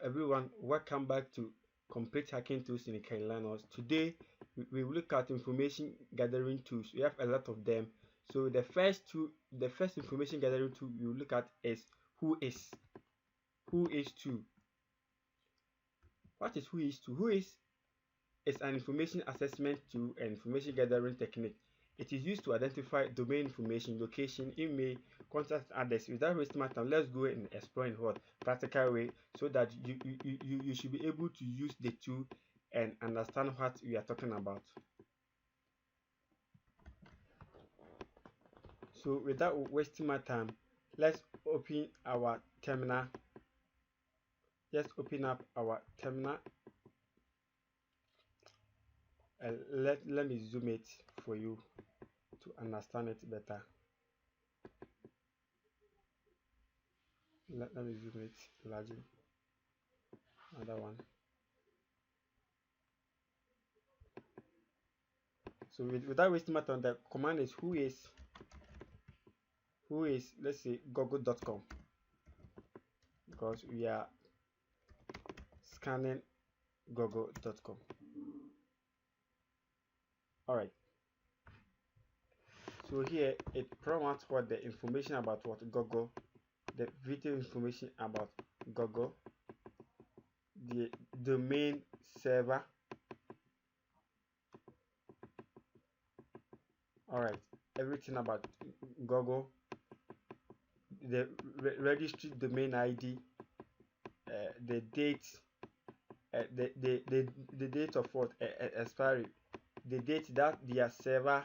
everyone, welcome back to Complete Hacking Tools in Kailanos. Today we will look at information gathering tools. We have a lot of them. So the first information gathering tool we will look at is Whois. Whois tool. What is Whois tool? Whois is an information assessment tool and information gathering technique. It is used to identify domain information, location, email, contact address. Without wasting my time, let's go and explore in what practical way so that you should be able to use the tool and understand what we are talking about. So without wasting my time, let's open our terminal. Let's open up our terminal. Let me zoom it for you to understand it better. Let me zoom it largely. Another one. So without wasting my time, the command is Whois, let's say google.com, because we are scanning google.com. Alright, so here it promotes what the information about what Google, the video information about Google, the domain server. Alright, everything about Google, the registry domain ID, the date, the date of what expiry, the date that their server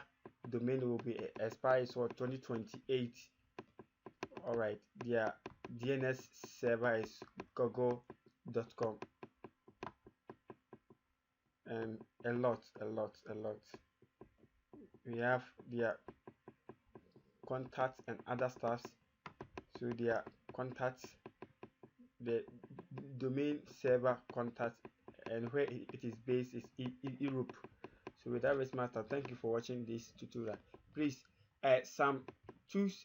domain will be expired is what 2028. Alright, their DNS server is google.com, and a lot. We have their contacts and other stuffs. So their contacts, the domain server contacts, and where it is based is in Europe. So without wasting my time, thank you for watching this tutorial. Please, some tools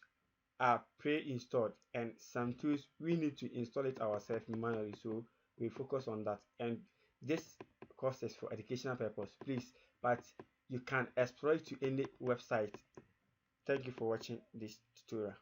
are pre-installed and some tools we need to install it ourselves manually, so we focus on that. And this course is for educational purpose, please, but you can exploit to any website. Thank you for watching this tutorial.